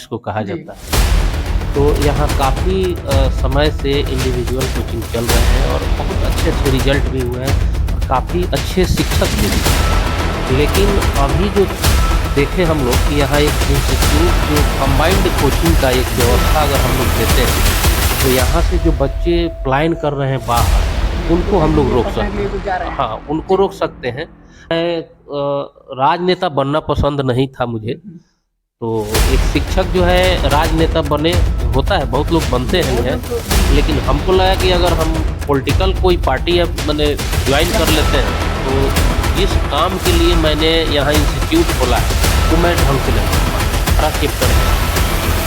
जिसको कहा जी। जाता है। तो यहाँ काफ़ी समय से इंडिविजुअल कोचिंग चल रहे हैं और बहुत अच्छे रिजल्ट भी हुए हैं और काफ़ी अच्छे शिक्षक भी हैं। लेकिन अभी जो देखें हम लोग कि यहाँ एक इंस्टीट्यूट जो कंबाइंड कोचिंग का एक व्यवस्था अगर हम लोग देते हैं, तो यहाँ से जो बच्चे पलायन कर रहे हैं बाहर, उनको हम लोग रोक पढ़ने के लिए सकते जो जा रहे हैं। हैं। हाँ, उनको रोक सकते हैं। मैं राजनेता बनना पसंद नहीं था मुझे। तो एक शिक्षक जो है राजनेता बने, होता है बहुत लोग बनते वो हैं, लोग तो लेकिन हमको लगा कि अगर हम पॉलिटिकल कोई पार्टी मैंने ज्वाइन कर लेते हैं तो जिस काम के लिए मैंने यहाँ इंस्टीट्यूट खोला है वो मैं ढंग से नहीं कर पाऊँगा। सारा चैप्टर है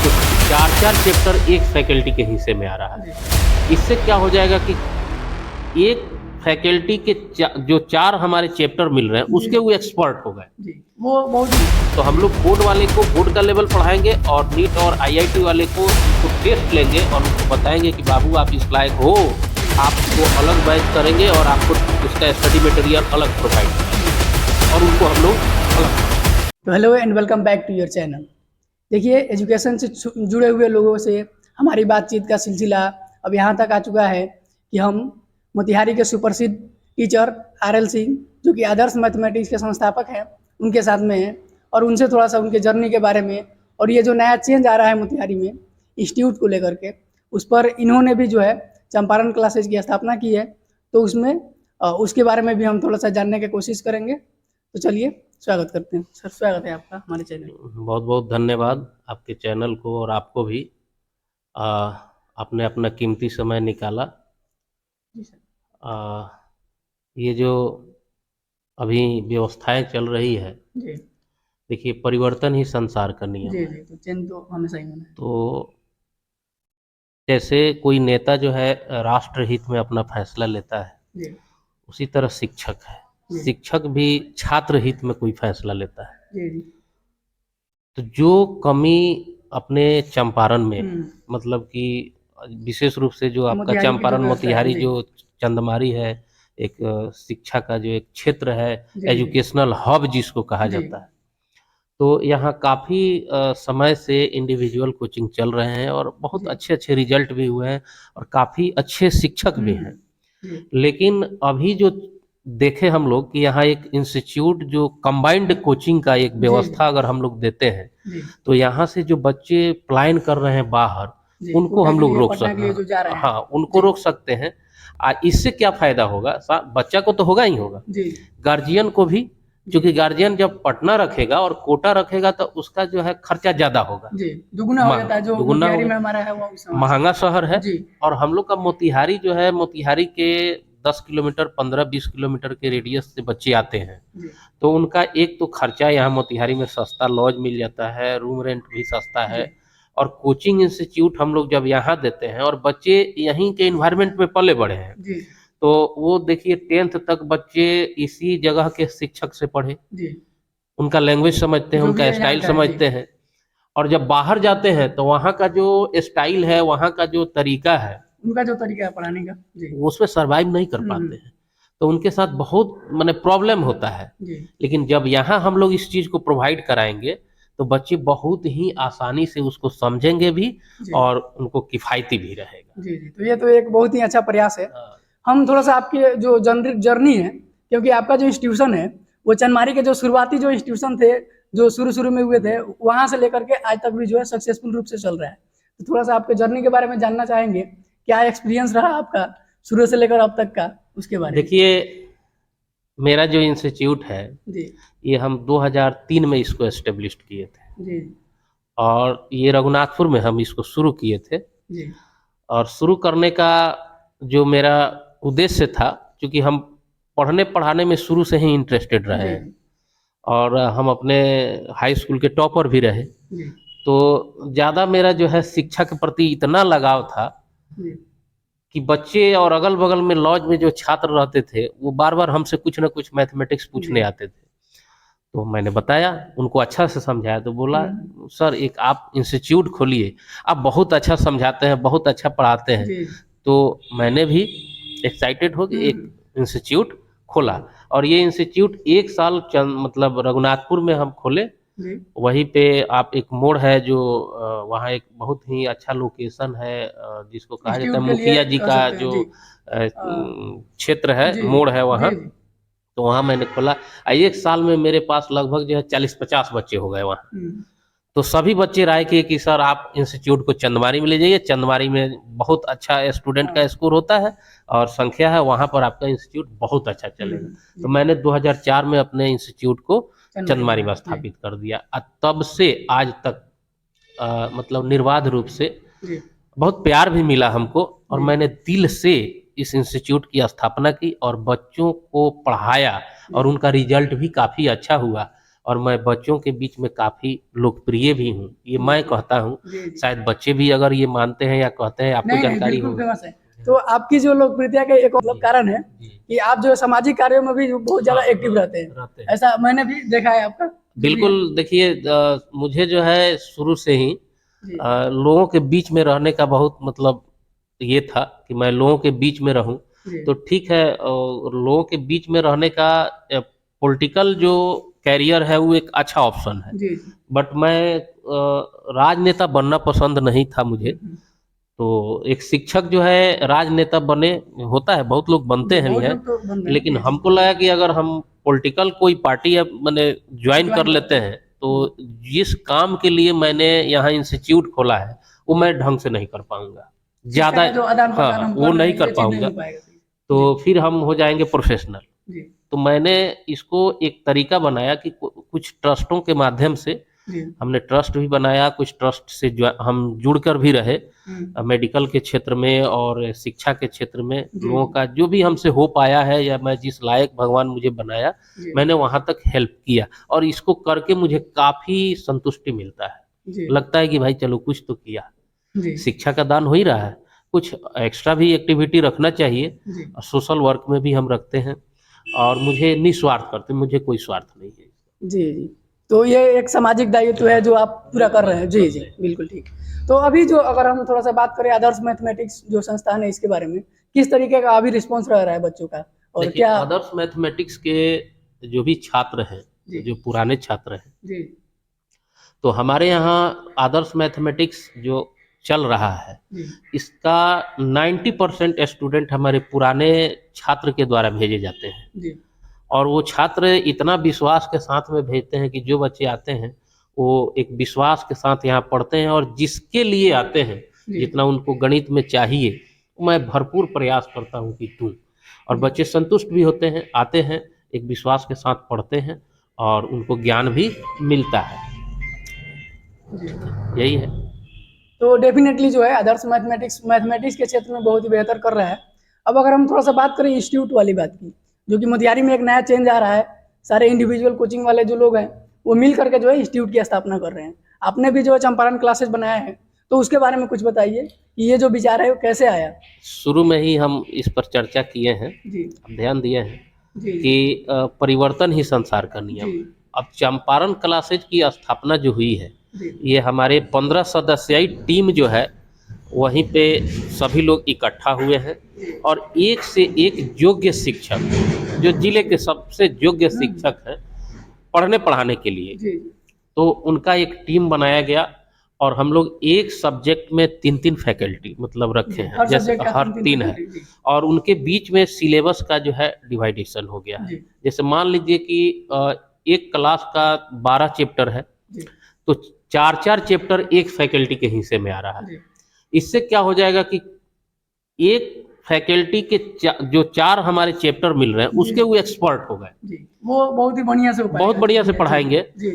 तो 4-4 चैप्टर एक फैकल्टी के हिस्से में आ रहा है। इससे क्या हो जाएगा कि एक फैकल्टी के जो 4 हमारे चैप्टर मिल रहे हैं उसके वो एक्सपर्ट हो गए। जी, वो बहुत तो हम लोग बोर्ड वाले को बोर्ड का लेवल पढ़ाएंगे और नीट और आईआईटी वाले को उनको टेस्ट लेंगे और उनको बताएंगे कि बाबू आप इस लायक हो, आपको अलग बैच करेंगे और आपको उसका स्टडी मटेरियल अलग प्रोवाइड करेंगे और उनको हम लोग अलग। तो hello and welcome back to your channel. देखिए, एजुकेशन से जुड़े हुए लोगों से हमारी बातचीत का सिलसिला अब यहाँ तक आ चुका है कि हम मोतिहारी के सुप्रसिद्ध टीचर आर.एल. सिंह, जो कि आदर्श मैथमेटिक्स के संस्थापक हैं, उनके साथ में हैं और उनसे थोड़ा सा उनके जर्नी के बारे में और ये जो नया चेंज आ रहा है मोतिहारी में इंस्टीट्यूट को लेकर के, उस पर इन्होंने भी जो है चंपारण क्लासेज की स्थापना की है, तो उसमें उसके बारे में भी हम थोड़ा सा जानने की कोशिश करेंगे। तो चलिए स्वागत करते हैं। सर, स्वागत है आपका हमारे चैनल में। बहुत बहुत धन्यवाद आपके चैनल को और आपको भी। आपने अपना कीमती समय निकाला। जी सर। ये जो अभी व्यवस्थाएं चल रही है, जी देखिए परिवर्तन ही संसार का नियम जी है। जी, तो चेंज तो हमेशा ही होना है। तो जैसे कोई नेता जो है राष्ट्र हित में अपना फैसला लेता है, जी उसी तरह शिक्षक है, जी शिक्षक भी छात्र हित में कोई फैसला लेता है। जी जी। तो जो कमी अपने चंपारण में, हम्म, मतलब कि विशेष रूप से जो आपका मोतिहारी की जो चंपारण व्यवस्था है। मोतिहारी जी जो चंदमारी है, एक शिक्षा का जो एक क्षेत्र है, जी एजुकेशनल हब जिसको कहा जी जाता है, तो यहाँ काफ़ी समय से इंडिविजुअल कोचिंग चल रहे हैं और बहुत जी। अच्छे अच्छे रिजल्ट भी हुए हैं और काफ़ी अच्छे शिक्षक भी हैं। जी लेकिन अभी जो देखें हम लोग कि यहाँ एक इंस्टीट्यूट जो कंबाइंड कोचिंग का एक जी व्यवस्था अगर हम लोग देते हैं, जी तो यहाँ से जो बच्चे पलायन कर रहे हैं बाहर, जी, उनको कोटा हम के लोग लिए रोक पढ़ने के लिए जो जा रहे सकते, हैं। हाँ उनको जी रोक सकते हैं। इससे क्या फायदा होगा? बच्चा को तो होगा ही होगा, जी गार्जियन को भी, क्योंकि गार्जियन जब पटना रखेगा और कोटा रखेगा तो उसका जो है खर्चा ज़्यादा होगा, जी, दुगुना हो जाता है। जो दुगुना मोतिहारी होगा, में हमारा है वो समझ महंगा शहर है। जी और हम लोग का मोतिहारी जो है, मोतिहारी के 10 किलोमीटर 15-20 किलोमीटर के रेडियस से बच्चे आते हैं, जी तो उनका एक तो खर्चा यहाँ मोतिहारी में सस्ता लॉज मिल जाता है, रूम रेंट भी सस्ता जी है। और कोचिंग इंस्टीट्यूट हम लोग जब यहाँ देते हैं और बच्चे यहीं के इन्वायरमेंट में पले बड़े हैं, जी तो वो देखिए 10th तक बच्चे इसी जगह के शिक्षक से पढ़े, जी, उनका लैंग्वेज समझते हैं, जो भी उनका है यहाँ स्टाइल का है। जी समझते हैं। और जब बाहर जाते हैं तो वहाँ का जो स्टाइल है, वहाँ का जो तरीका है, उनका जो तरीका है पढ़ाने का। जी वो उसमें सर्वाइव नहीं कर पाते हैं, तो उनके साथ बहुत माने प्रॉब्लम होता है। जी लेकिन जब यहाँ हम लोग इस चीज़ को प्रोवाइड कराएंगे तो बच्चे बहुत ही आसानी से उसको समझेंगे भी जी और उनको किफ़ायती भी रहेगा। जी जी, तो ये तो एक बहुत ही अच्छा प्रयास है। हाँ, हम थोड़ा सा आपके जो जर्नी है, क्योंकि आपका जो इंस्टीट्यूशन है वो चंदमारी के जो शुरुआती जो इंस्टीट्यूशन थे, जो शुरू में हुए थे, वहाँ से लेकर के आज तक भी जो है सक्सेसफुल रूप से चल रहा है। तो थोड़ा सा आपके जर्नी के बारे में जानना चाहेंगे, क्या एक्सपीरियंस रहा आपका शुरू से लेकर अब तक का, उसके बारे में। देखिए मेरा जो इंस्टीट्यूट है, जी ये हम 2003 में इसको एस्टेब्लिश किए थे जी और ये रघुनाथपुर में हम इसको शुरू किए थे। जी और शुरू करने का जो मेरा उद्देश्य था, क्योंकि हम पढ़ने पढ़ाने में शुरू से ही इंटरेस्टेड रहे जी हैं और हम अपने हाई स्कूल के टॉपर भी रहे, जी तो ज़्यादा मेरा जो है शिक्षा के प्रति इतना लगाव था जी कि बच्चे और अगल बगल में लॉज में जो छात्र रहते थे वो बार बार हमसे कुछ ना कुछ मैथमेटिक्स पूछने जी आते थे। तो मैंने बताया, उनको अच्छा से समझाया, तो बोला सर एक आप इंस्टीट्यूट खोलिए, आप बहुत अच्छा समझाते हैं, बहुत अच्छा पढ़ाते हैं। जी तो मैंने भी एक्साइटेड हो कि एक इंस्टीट्यूट खोला और ये इंस्टीट्यूट 1 साल मतलब रघुनाथपुर में हम खोले जी वहीं पे आप एक मोड़ है जो वहाँ एक बहुत ही अच्छा लोकेशन है, जिसको कहा जाता इंस्टीट्यूट है के लिए मुखिया जी कह का सकते हैं जो जी। क्षेत्र है, जी मोड़ है जी वहाँ। जी। तो वहाँ मैंने खोला। एक साल में मेरे पास लगभग जो है 40-50 बच्चे हो गए वहाँ। हम्म, तो सभी बच्चे राय किए कि सर आप इंस्टीट्यूट को चंदवारी में ले जाइए, चंदवारी में बहुत अच्छा स्टूडेंट का हाँ, स्कोर होता है और संख्या है, वहाँ पर आपका इंस्टीट्यूट बहुत अच्छा चलेगा। तो जी मैंने 2004 में अपने इंस्टीट्यूट को चंदवारी चंदवारी में बनाया जी स्थापित कर दिया। तब से आज तक मतलब निर्बाध रूप से जी बहुत प्यार भी मिला हमको, और जी मैंने दिल से इस इंस्टीट्यूट की स्थापना की और बच्चों को पढ़ाया, और जी उनका रिजल्ट भी काफ़ी अच्छा हुआ, और मैं बच्चों के बीच में काफ़ी लोकप्रिय भी हूँ, ये जी मैं कहता हूँ। जी जी। शायद बच्चे भी अगर ये मानते हैं या कहते हैं, आपको नहीं नहीं, जानकारी बिल्कुल होगी। फेमस है। तो आपकी जो लोकप्रियता का एक मतलब जी कारण है जी कि आप जो सामाजिक कार्यों में भी जो बहुत ज्यादा हाँ एक्टिव रहते हैं, रहते हैं। ऐसा मैंने भी देखा है आपका जो भी है। बिल्कुल, देखिए मुझे जो है शुरू से ही जी लोगों के बीच में रहने का बहुत मतलब ये था कि मैं लोगों के बीच में रहूं। जी तो ठीक है, लोगों के बीच में रहने का पॉलिटिकल जो कैरियर है वो एक अच्छा ऑप्शन है, जी जी। बट मैं राजनेता बनना पसंद नहीं था मुझे। हम्म। तो एक शिक्षक जो है राजनेता बने, होता है बहुत लोग बनते जी हैं भी बहुत हैं, लोग तो बन रहे हैं लेकिन जी जी। हमको लगा कि अगर हम पॉलिटिकल कोई पार्टी अब मैंने ज्वाइन कर ज्वाइन लेते करते हैं, तो हम्म, जिस काम के लिए मैंने यहाँ इंस्टीट्यूट खोला है वो जी मैं ढंग से नहीं कर पाऊंगा शिक्षा ज़्यादा। का जो आदान हाँ प्रदान हाँ, हम वो कर रहे नहीं हैं कर ये चीज नहीं पाऊंगा, हो पाएगा सही। जी तो फिर हम हो जाएंगे प्रोफेशनल। जी तो मैंने इसको एक तरीका बनाया कि कुछ ट्रस्टों के माध्यम से जी हमने ट्रस्ट भी बनाया, कुछ ट्रस्ट से हम जुड़कर भी रहे, हम्म, मेडिकल के क्षेत्र में और शिक्षा के क्षेत्र में जी लोगों का जो भी हमसे हो पाया है, या मैं जिस लायक भगवान मुझे बनाया, जी मैंने वहाँ तक हेल्प किया, और इसको करके मुझे काफ़ी संतुष्टि मिलता है। जी लगता है कि भाई चलो कुछ तो किया, जी शिक्षा का दान हो ही रहा है, कुछ एक्स्ट्रा भी एक्टिविटी रखना चाहिए। जी सोशल वर्क में भी हम रखते हैं, और मुझे निस्वार्थ करते, मुझे कोई स्वार्थ नहीं है। जी जी। तो ये एक सामाजिक दायित्व है जो आप पूरा कर रहे हैं जी जी बिल्कुल ठीक। तो अभी जो अगर हम थोड़ा सा बात करें आदर्श मैथमेटिक्स जो संस्थान है इसके बारे में, किस तरीके का अभी रिस्पॉन्स रह रहा है बच्चों का और देखिए, क्या। आदर्श मैथमेटिक्स के जो भी छात्र हैं, जी जो पुराने छात्र हैं, जी तो हमारे यहाँ आदर्श मैथमेटिक्स जो चल रहा है, जी इसका 90% स्टूडेंट हमारे पुराने छात्र के द्वारा भेजे जाते हैं, जी और वो छात्र इतना विश्वास के साथ में भेजते हैं कि जो बच्चे आते हैं वो एक विश्वास के साथ यहाँ पढ़ते हैं, और जिसके लिए आते हैं, जी जितना उनको गणित में चाहिए, मैं भरपूर प्रयास करता हूँ कि दूँ, और जी बच्चे संतुष्ट भी होते हैं, आते हैं, एक विश्वास के साथ पढ़ते हैं, और उनको ज्ञान भी मिलता है। जी। यही है। तो डेफिनेटली जो है आदर्श मैथमेटिक्स के क्षेत्र में बहुत ही बेहतर कर रहा है। अब अगर हम थोड़ा सा बात करें इंस्टीट्यूट वाली बात की, जो कि मोतिहारी में एक नया चेंज आ रहा है, सारे इंडिविजुअल कोचिंग वाले जो लोग हैं वो मिल करके जो है इंस्टीट्यूट की स्थापना कर रहे हैं। आपने भी जो है चंपारण क्लासेस बनाया है, तो उसके बारे में कुछ बताइए कि ये जो विचार है वो कैसे आया। शुरू में ही हम इस पर चर्चा किए हैं, जी ध्यान दिए हैं जी कि परिवर्तन ही संसार का नियम जी है। अब चंपारण क्लासेज की स्थापना जो हुई है, जी ये हमारे 15 सदस्यीय टीम जो है, वहीं पे सभी लोग इकट्ठा हुए हैं, और एक से एक योग्य शिक्षक, जो जिले के सबसे योग्य शिक्षक हैं पढ़ने पढ़ाने के लिए, जी तो उनका एक टीम बनाया गया, और हम लोग एक सब्जेक्ट में 3-3 फैकल्टी मतलब रखे जी हैं, हर जैसे सब्जेक्ट का हर 3 है, फैकल्टी जी और उनके बीच में सिलेबस का जो है डिवाइडेशन हो गया है। जी जैसे मान लीजिए कि एक क्लास का 12 चैप्टर है, जी तो 4-4 चैप्टर एक फैकल्टी के हिस्से में आ रहा है। जी इससे क्या हो जाएगा कि एक फैकल्टी के जो 4 हमारे चैप्टर मिल रहे हैं, जी उसके वो एक्सपर्ट हो गए, जी वो बहुत ही बढ़िया से हो बहुत पाएगा बढ़िया से जी पढ़ाएंगे। जी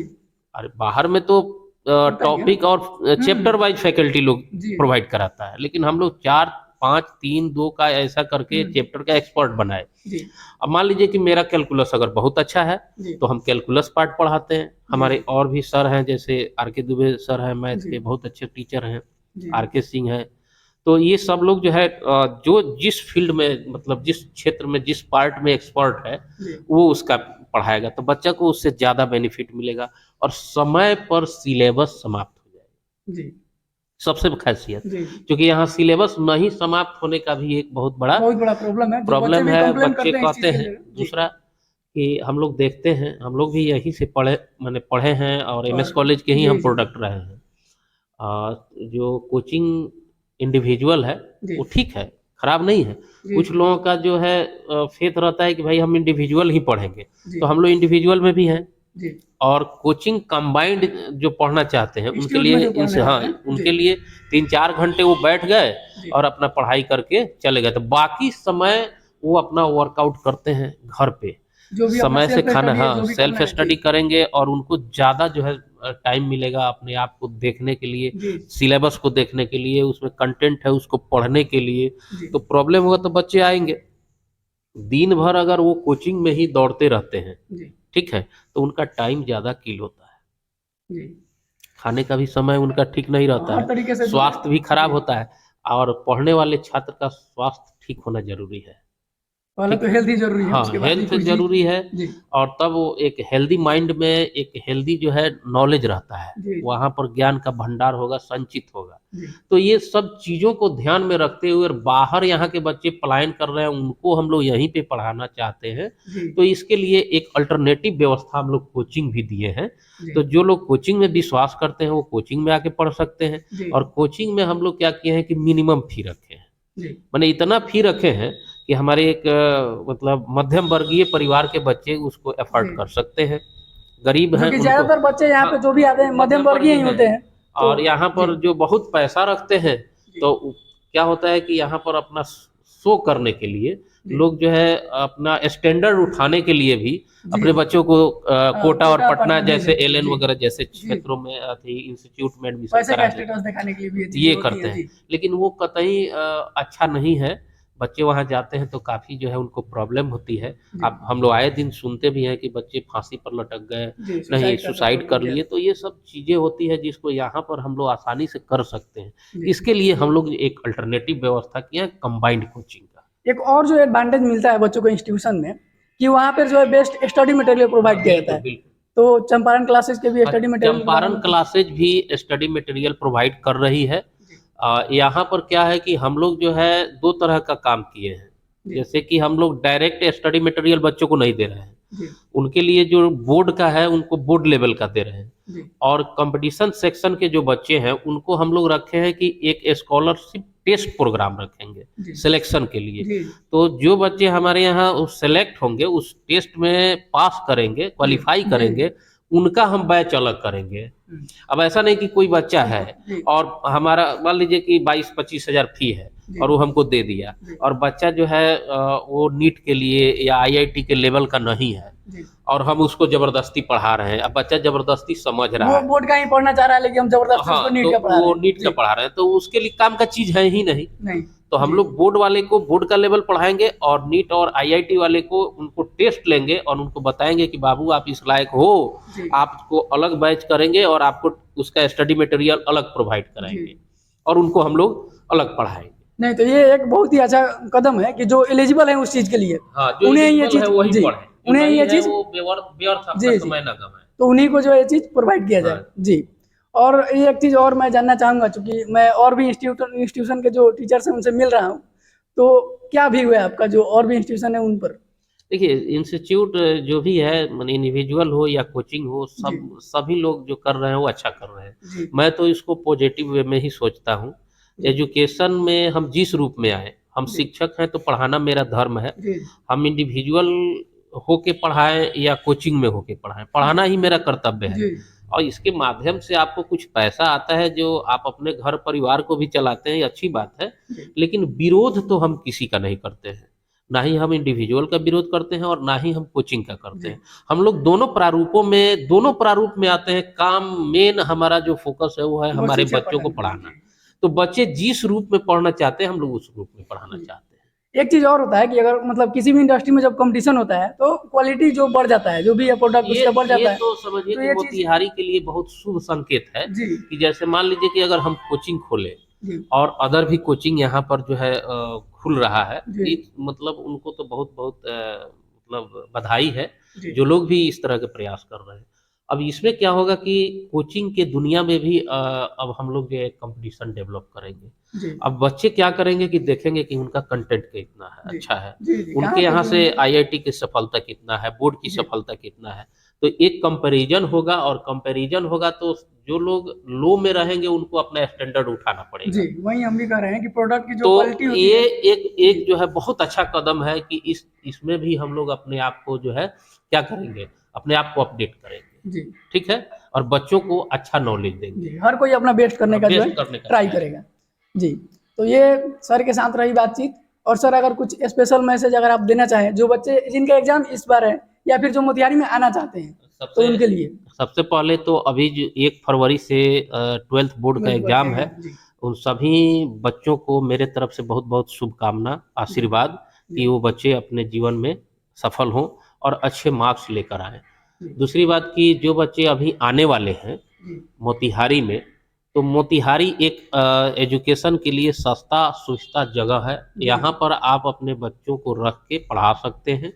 अरे बाहर में तो होता ही है ना। टॉपिक और चैप्टर वाइज फैकल्टी लोग जी प्रोवाइड कराता है, लेकिन हम लोग 4-5-3-2 का ऐसा करके हम्म, चैप्टर का एक्सपर्ट बनाए। जी अब मान लीजिए कि मेरा कैलकुलस अगर बहुत अच्छा है, जी तो हम कैलकुलस पार्ट पढ़ाते हैं। जी हमारे और भी सर हैं, जैसे आर के दुबे सर हैं, मैथ जी के बहुत अच्छे टीचर हैं, जी आर के सिंह हैं। तो ये सब लोग जो है जो जिस फील्ड में मतलब जिस क्षेत्र में जिस पार्ट में एक्सपर्ट है, जी वो उसका पढ़ाएगा, तो बच्चा को उससे ज़्यादा बेनिफिट मिलेगा, और समय पर सिलेबस समाप्त हो जाएगा। जी सबसे खासियत, जी क्योंकि यहाँ सिलेबस नहीं समाप्त होने का भी एक बहुत बड़ा बहुत बड़ा प्रॉब्लम है जो बच्चे प्रॉब्लम भी है, कंप्लेन बच्चे करते हैं इस चीज़ कहते के हैं। लिए जी दूसरा कि हम लोग देखते हैं, हम लोग भी यहीं से पढ़े हैं और एमएस कॉलेज के ही जी, हम जी। प्रोडक्ट रहे हैं। जो कोचिंग इंडिविजुअल है जी। वो ठीक है, खराब नहीं है। जी, कुछ जी। लोगों का जो है फेथ रहता है कि भाई हम इंडिविजुअल ही पढ़ेंगे, जी। तो हम लोग इंडिविजुअल में भी हैं। जी। और कोचिंग कंबाइंड जो पढ़ना चाहते हैं उनके इंस्टीट्यूट में लिए जो पढ़ना हाँ, चाहते हैं। उनके जी। लिए 3-4 घंटे वो बैठ गए जी। और अपना पढ़ाई करके चले गए, तो बाकी समय वो अपना वर्कआउट करते हैं घर पे। जो भी अपना समय से सेल्फ खाना, स्टडी है, हाँ, जो भी करना सेल्फ है। स्टडी जी। करेंगे और उनको ज़्यादा जो है टाइम मिलेगा अपने आप को देखने के लिए, जी। सिलेबस को देखने के लिए, उसमें कंटेंट है उसको पढ़ने के लिए। जी। तो प्रॉब्लम होगा तो बच्चे आएंगे। दिन भर अगर वो कोचिंग में ही दौड़ते रहते हैं, जी। ठीक है, तो उनका टाइम ज़्यादा किल होता है, जी। खाने का भी समय उनका ठीक नहीं रहता हर है, तरीके से स्वास्थ्य भी खराब जी। होता है। और पढ़ने वाले छात्र का स्वास्थ्य ठीक होना जरूरी है, पहले ठीक तो है। हेल्थ ही ज़रूरी है, हाँ, उसके बाद ही हेल्थ कोई चीज़। ज़रूरी है। जी। और तब वो एक हेल्दी माइंड में एक हेल्दी जो है नॉलेज रहता है, जी। वहाँ पर ज्ञान का भंडार होगा, संचित होगा। जी। तो ये सब चीज़ों को ध्यान में रखते हुए बाहर यहाँ के बच्चे पलायन कर रहे हैं, उनको हम लोग यहीं पे पढ़ाना चाहते हैं। जी। तो इसके लिए एक अल्टरनेटिव व्यवस्था हम लोग कोचिंग भी दिए हैं। जी। तो जो लोग कोचिंग में विश्वास करते हैं वो कोचिंग में आके पढ़ सकते हैं। जी। और कोचिंग में हम लोग क्या किए हैं कि मिनिमम फी रखे हैं, जी। माने इतना फी रखे हैं कि हमारे एक मतलब मध्यम वर्गीय परिवार के बच्चे उसको एफर्ट जी। कर सकते हैं। गरीब जो हैं कि उनको, ज़्यादातर बच्चे यहाँ पे हाँ, जो भी आते हैं मध्यम वर्गीय ही होते हैं। तो और यहाँ पर जी। जो बहुत पैसा रखते हैं, जी। तो क्या होता है कि यहाँ पर अपना शो करने के लिए जी। लोग जो है अपना स्टैंडर्ड उठाने के लिए भी जी। अपने बच्चों को कोटा और कोटा पटना भेज जैसे देते हैं। एलएन जी। वगैरह जैसे जी। क्षेत्रों में इंस्टीट्यूट में एडमिशन पैसे करा का देते स्टेटस दिखाने के लिए भी ये हैं, चीज़ें ये होती करते हैं। हैं। जी। लेकिन वो कतई अच्छा नहीं है। बच्चे वहाँ जाते हैं तो काफ़ी जो है उनको प्रॉब्लम होती है। जी। अब हम लोग आए दिन सुनते भी हैं कि बच्चे फांसी पर लटक गए, जी, नहीं सुसाइड का सुसाइड सपोर्ट कर किया। लिए। तो ये सब चीज़ें होती है जिसको यहाँ पर हम लोग आसानी से कर सकते हैं। जी। इसके लिए हम लोग एक अल्टरनेटिव व्यवस्था किया है कंबाइंड कोचिंग का। एक और जो एडवांटेज मिलता है बच्चों को इंस्टीट्यूशन में, कि वहाँ पर जो है बेस्ट स्टडी मटेरियल प्रोवाइड किया जाता बिल्कुल, है। बिल्कुल। तो चंपारण क्लासेस के भी स्टडी मटेरियल के बारे चंपारण में कुछ। क्लासेज भी स्टडी मटेरियल प्रोवाइड कर रही है। जी। यहाँ पर क्या है कि हम लोग जो है 2 तरह का काम किए हैं। जी। जैसे कि हम लोग डायरेक्ट स्टडी मटेरियल बच्चों को नहीं दे रहे हैं। जी। उनके लिए जो बोर्ड का है उनको बोर्ड लेवल का दे रहे हैं। जी। और कंपटीशन सेक्शन के जो बच्चे हैं उनको हम लोग रखे हैं कि एक स्कॉलरशिप टेस्ट प्रोग्राम रखेंगे जी। सिलेक्शन के लिए। जी। तो जो बच्चे हमारे यहाँ सेलेक्ट होंगे, उस टेस्ट में पास करेंगे, क्वालिफाई जी। करेंगे, उनका हम बैच अलग करेंगे। हम्म। अब ऐसा नहीं कि कोई बच्चा है जी। और हमारा मान लीजिए कि 22-25 हज़ार फी है जी। और वो हमको दे दिया, जी। और बच्चा जो है वो नीट के लिए या आईआईटी के लेवल का नहीं है, जी। और हम उसको जबरदस्ती पढ़ा रहे हैं। अब बच्चा जबरदस्ती समझ रहा वो है, बोर्ड का ही पढ़ना चाह रहा है, लेकिन हम जबरदस्ती उसको हाँ, नीट तो का पढ़ा रहे वो हैं। नीट का जी। पढ़ा रहे हैं, तो उसके लिए काम का चीज है ही नहीं। नहीं। तो हम जी। लोग बोर्ड वाले को बोर्ड का लेवल पढ़ाएंगे और नीट और आईआईटी वाले को उनको टेस्ट लेंगे और उनको बताएंगे कि बाबू आप इस लायक हो, जी। आपको अलग बैच करेंगे और आपको उसका स्टडी मटेरियल अलग प्रोवाइड कराएंगे जी। और उनको हम लोग अलग पढ़ाएंगे। नहीं, तो ये एक बहुत ही अच्छा कदम है कि जो एलिजिबल है उस चीज़ के लिए, हाँ, जो उन्हें ये एलिजिबल चीज़। है वही जी। पढ़े, जो उन्हें नहीं ये है चीज़। वो व्यर्थ अपना जी। जी। समय ना गवाए। तो उन्हीं को जो है ये चीज़ प्रोवाइड किया जाए। हाँ। जी। और ये एक चीज़ और मैं जानना चाहूँगा, चूँकि मैं और भी इंस्टीट्यूशन के जो टीचर्स हैं उनसे मिल रहा हूँ, तो क्या भी हुआ है आपका जो और भी इंस्टीट्यूशन है उन पर? देखिए, इंस्टीट्यूट जो भी है, माने इंडिविजुअल हो या कोचिंग हो, जी। सभी लोग जो कर रहे हैं वो अच्छा कर रहे हैं। जी। मैं तो इसको पॉजिटिव वे में ही सोचता हूँ। जी। एजुकेशन में हम जिस रूप में आए, हम जी। शिक्षक हैं तो पढ़ाना मेरा धर्म है। जी। हम इंडिविजुअल होके पढ़ाएं या कोचिंग में होके पढ़ाएं, पढ़ाना ही मेरा कर्तव्य है। जी। और इसके माध्यम से आपको कुछ पैसा आता है जो आप अपने घर परिवार को भी चलाते हैं, ये अच्छी बात है। जी। लेकिन विरोध तो हम किसी का नहीं करते हैं, ना ही हम इंडिविजुअल का विरोध करते हैं और ना ही हम कोचिंग का करते जी। हैं। हम लोग दोनों प्रारूप में आते हैं। काम मेन हमारा जो फोकस है वो है वो हमारे शिक्षा बच्चों को पढ़ाना है। पढ़ाना। तो बच्चे जिस रूप में पढ़ना चाहते हैं हम लोग उस रूप में पढ़ाना जी। चाहते हैं। एक चीज़ और होता है कि अगर मतलब किसी भी इंडस्ट्री में जब कंपटीशन होता है तो क्वालिटी जो बढ़ जाता है, जो भी है प्रोडक्ट ये उसका बढ़ जाता ये है। तो समझिए तो कि ये चीज़। मोतिहारी के लिए बहुत शुभ संकेत है जी। कि जैसे मान लीजिए कि अगर हम कोचिंग खोले जी। और अदर भी कोचिंग यहाँ पर जो है खुल रहा है, जी। मतलब उनको तो बहुत बहुत मतलब बधाई है जी। जो लोग भी इस तरह के प्रयास कर रहे हैं। अब इसमें क्या होगा कि कोचिंग के दुनिया में भी अब हम लोग जो है कंपटीशन डेवलप करेंगे। जी अब बच्चे क्या करेंगे कि देखेंगे कि उनका कंटेंट कितना है, जी अच्छा है, जी जी कहाँ उनके पे यहाँ जो से आईआईटी की सफलता कितना है, बोर्ड की जी सफलता कितना है। तो एक कंपैरिजन होगा, और कंपैरिजन होगा तो जो लोग लो में रहेंगे उनको अपना स्टैंडर्ड उठाना जी पड़ेगा। वही हम भी कह रहे हैं कि प्रोडक्ट की जो तो क्वालिटी होती ये है। एक जी एक जो है बहुत अच्छा कदम है कि इसमें भी हम लोग अपने आप को जो है क्या करेंगे, अपने आप को अपडेट करेंगे। जी ठीक है, और बच्चों को अच्छा नॉलेज देंगे। जी हर कोई अपना बेस्ट करने का जो है बेस्ट करने का ट्राई ट्राई। करेगा। जी तो ये सर के साथ रही बातचीत। और सर अगर कुछ स्पेशल मैसेज अगर आप देना चाहें जो बच्चे जिनका एग्जाम इस बार है या फिर जो मोतिहारी में आना चाहते हैं तो सबसे उनके लिए। सबसे पहले तो अभी जो 1 फरवरी से 12th बोर्ड का ट्वेल्थ बोर्ड का एग्जाम है, एग्जाम जी उन सभी बच्चों को मेरे तरफ से बहुत बहुत शुभकामना, जी आशीर्वाद जी कि वो बच्चे अपने जीवन में सफल हों और अच्छे मार्क्स लेकर आएँ। जी दूसरी बात कि जो बच्चे अभी आने वाले हैं जी मोतिहारी में, तो मोतिहारी एक एजुकेशन के लिए सस्ता सुविधा जगह है। जी यहाँ पर आप अपने बच्चों को रख के पढ़ा सकते हैं,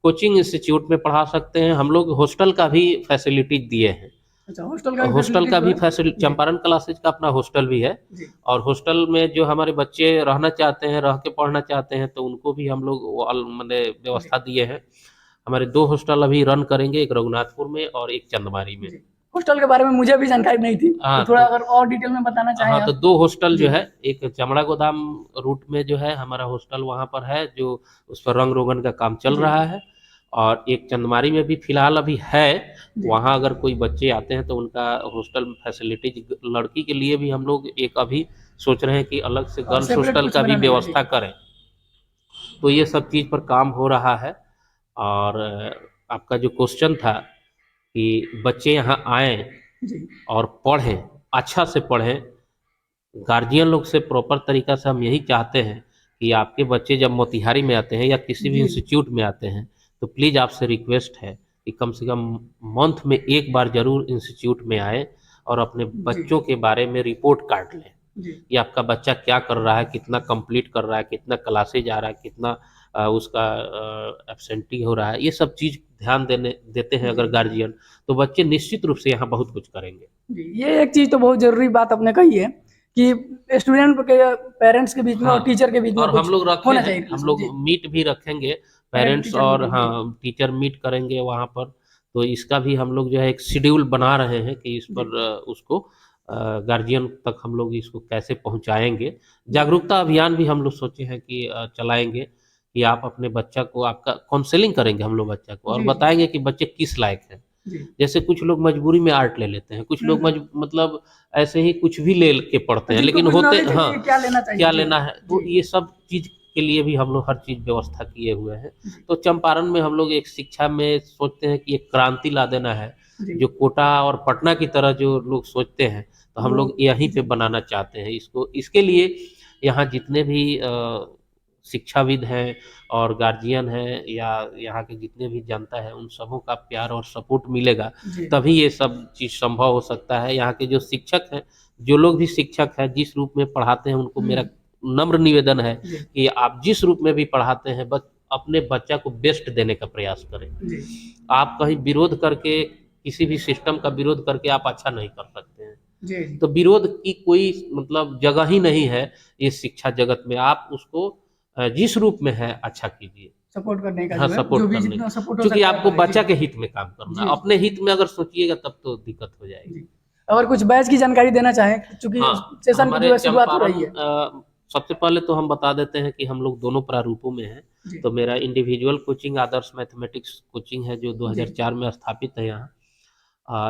कोचिंग इंस्टीट्यूट में पढ़ा सकते हैं। हम लोग हॉस्टल का भी फैसिलिटीज दिए हैं। अच्छा हॉस्टल का भी हॉस्टल का फैसिलिटीज जो भी है। फैसिलिटी, जी चंपारण क्लासेज का अपना हॉस्टल भी है। जी और हॉस्टल में जो हमारे बच्चे रहना चाहते हैं, रह के पढ़ना चाहते हैं, तो उनको भी हम लोग वो मैंने जी व्यवस्था दिए हैं। हमारे 2 हॉस्टल अभी रन करेंगे, एक रघुनाथपुर में और एक चंदमारी में। जी हॉस्टल के बारे में मुझे भी जानकारी नहीं थी तो हाँ थोड़ा तो अगर और डिटेल में बताना चाहें हाँ तो आप। 2 हॉस्टल जो जी है, एक चमड़ा गोदाम रूट में जो है हमारा हॉस्टल वहाँ पर है, जो उस पर रंग रोगन का काम चल जी रहा है। और एक चंदमारी में भी फिलहाल अभी है। जी वहाँ अगर कोई बच्चे आते हैं तो उनका हॉस्टल फैसिलिटीज, लड़की के लिए भी हम लोग एक अभी सोच रहे हैं कि अलग से गर्ल्स सेपरेट हॉस्टल कुछ का भी बनाने का जी व्यवस्था करें। तो ये सब चीज़ पर काम हो रहा है। और आपका जो क्वेश्चन था कि बच्चे यहाँ आएँ जी और पढ़ें, अच्छा से पढ़ें, गार्जियन लोग से प्रॉपर तरीका से हम यही चाहते हैं कि आपके बच्चे जब मोतिहारी में आते हैं या किसी भी जी इंस्टीट्यूट में आते हैं, तो प्लीज़ आपसे रिक्वेस्ट है कि कम से कम मंथ में एक बार जरूर इंस्टीट्यूट में आए और अपने जी बच्चों के बारे में रिपोर्ट कार्ड लें जी कि आपका बच्चा क्या कर रहा है, कितना कंप्लीट कर रहा है, कितना क्लासेज आ रहा है, कितना उसका एब्सेंटी हो रहा है। ये सब चीज़ ध्यान देते हैं अगर जी गार्जियन, तो बच्चे निश्चित रूप से यहाँ बहुत कुछ करेंगे। जी ये एक चीज़ तो बहुत ज़रूरी बात आपने कही है कि स्टूडेंट के पेरेंट्स के बीच में हाँ, और टीचर के बीच में और हम कुछ लोग रखे होना हैं, चाहिए हम रिलेशन। लोग जी मीट भी रखेंगे, पेरेंट पेरेंट्स टीचर और मीटिंग जी हाँ टीचर मीट करेंगे वहाँ पर। तो इसका भी हम लोग जो है एक शेड्यूल बना रहे हैं कि इस जी पर उसको गार्जियन तक हम लोग इसको कैसे पहुँचाएंगे। जी जागरूकता अभियान भी हम लोग सोचे हैं कि चलाएंगे, कि आप अपने बच्चा को, आपका काउंसलिंग करेंगे हम लोग बच्चा को और जी जी बताएंगे कि बच्चे किस लायक हैं। जी जैसे कुछ लोग मजबूरी में आर्ट ले लेते हैं, कुछ लोग हम्म। मतलब ऐसे ही कुछ भी ले के पढ़ते हैं, जिनको लेकिन कुछ होते नॉलेज है हाँ कि क्या लेना चाहिए। क्या जी लेना है, तो जी ये सब चीज के लिए भी हम लोग हर चीज व्यवस्था किए हुए हैं। जी तो चंपारण में हम लोग एक शिक्षा में सोचते हैं कि एक क्रांति ला देना है। जी जो कोटा और पटना की तरह जो लोग सोचते हैं, तो हम वो लोग यहीं पे जी बनाना चाहते हैं इसको। इसके लिए यहाँ जितने भी शिक्षाविद हैं और गार्जियन हैं या यहाँ के जितने भी जनता है, उन सबों का प्यार और सपोर्ट मिलेगा, जी तभी ये सब चीज़ संभव हो सकता है। यहाँ के जो शिक्षक हैं, जो लोग भी शिक्षक हैं, जिस रूप में पढ़ाते हैं, उनको मेरा नम्र निवेदन है जी कि आप जिस रूप में भी पढ़ाते हैं, बस अपने बच्चा को बेस्ट देने का प्रयास करें। जी आप कहीं विरोध करके, किसी भी सिस्टम का विरोध करके आप अच्छा नहीं कर सकते हैं। जी जी तो विरोध की कोई मतलब जगह ही नहीं है इस शिक्षा जगत में। आप उसको जिस रूप में है अच्छा कीजिए। सपोर्ट करने का हाँ, जो है जो सपोर्ट भी करने जितना की, सपोर्ट हो क्योंकि सकता है आपको करें। जी बच्चा के हित में काम करना है। जी अपने हित में अगर सोचिएगा तब तो दिक्कत हो जाएगी। जी और कुछ बैच की जानकारी देना चाहें क्योंकि हाँ, सेशन की हमारे जो है शुरुआत हो चंपारण रही है। सबसे पहले तो हम बता देते हैं कि हम लोग दोनों प्रारूपों में हैं। जी तो मेरा इंडिविजुअल कोचिंग आदर्श मैथमेटिक्स कोचिंग है, जो जी 2004 में स्थापित है यहाँ।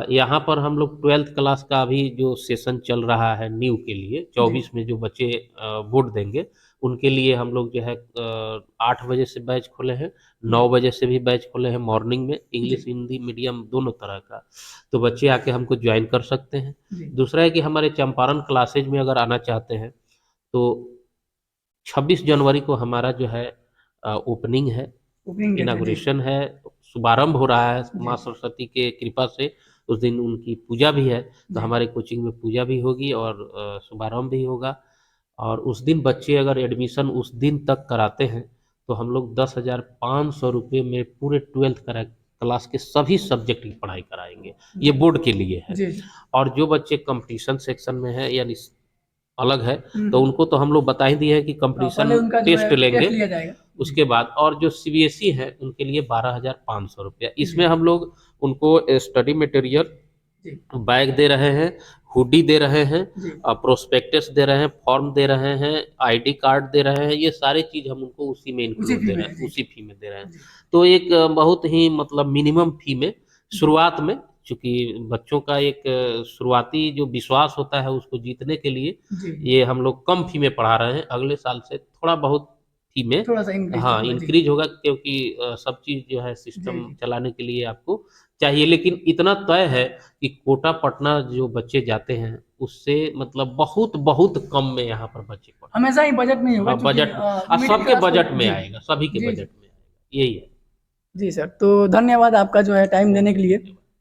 यहाँ पर हम लोग 12th क्लास का अभी जो सेशन चल रहा है न्यू के लिए, जी 24 में जो बच्चे बोर्ड देंगे, उनके लिए हम लोग जो है 8 बजे से बैच खोले हैं, जी 9 बजे से भी बैच खोले हैं मॉर्निंग में, जी इंग्लिश हिंदी मीडियम दोनों तरह का। तो बच्चे आके हमको ज्वाइन कर सकते हैं। जी दूसरा है कि हमारे चंपारण क्लासेज में अगर आना चाहते हैं, तो 26 जनवरी को हमारा जो है ओपनिंग है, ओपनिंग डेट है। जी इनागुरेशन है, शुभारंभ हो रहा है माँ जी सरस्वती के कृपा से। उस दिन उनकी पूजा भी है, तो जी हमारे कोचिंग में पूजा भी होगी और शुभारंभ भी होगा। और उस दिन बच्चे अगर एडमिशन उस दिन तक कराते हैं, तो हम लोग 10,500 रुपये में पूरे 12th क्लास के सभी सब्जेक्ट की पढ़ाई कराएंगे, ये बोर्ड के लिए है। जी जी। और जो बच्चे कंपटीशन सेक्शन में है यानी अलग है, हम्म, तो उनको तो हम लोग बता ही दिए हैं कि हाँ, कंपटीशन पहले उनका जो टेस्ट है लेंगे टेस्ट लिया जाएगा। उसके बाद। और जो सीबीएसई है उनके लिए 12,500 रुपया, इसमें जी हम लोग उनको स्टडी मटेरियल, जी बैग दे रहे हैं, हुडी दे रहे हैं, जी प्रोस्पेक्टस दे रहे हैं, फॉर्म दे रहे हैं, आईडी कार्ड दे रहे हैं, ये सारे चीज हम उनको उसी में उसी इंक्लूड फी दे में रहे है। हैं, जी उसी फी में दे रहे हैं। जी तो एक बहुत ही मतलब मिनिमम फी में शुरुआत में, चूंकि बच्चों का एक शुरुआती जो विश्वास होता है उसको जीतने के लिए जी ये हम लोग कम फी में पढ़ा रहे हैं। अगले साल से थोड़ा बहुत फी में थोड़ा सा इंक्रीज हाँ होगा। जी इंक्रीज होगा, क्योंकि सब चीज जो है जी सिस्टम जी चलाने के लिए आपको चाहिए। लेकिन इतना तय है कि कोटा पटना जो बच्चे जाते हैं उससे मतलब बहुत बहुत कम में यहाँ पर बच्चे पढ़ते हमेशा ही बजट में ही होगा हैं। क्योंकि बजट में मिडिल सबके क्लास को। बजट में जी आएगा, सभी के जी जी बजट में आएगा, यही है। जी सर, तो धन्यवाद आपका जो है टाइम देने के लिए।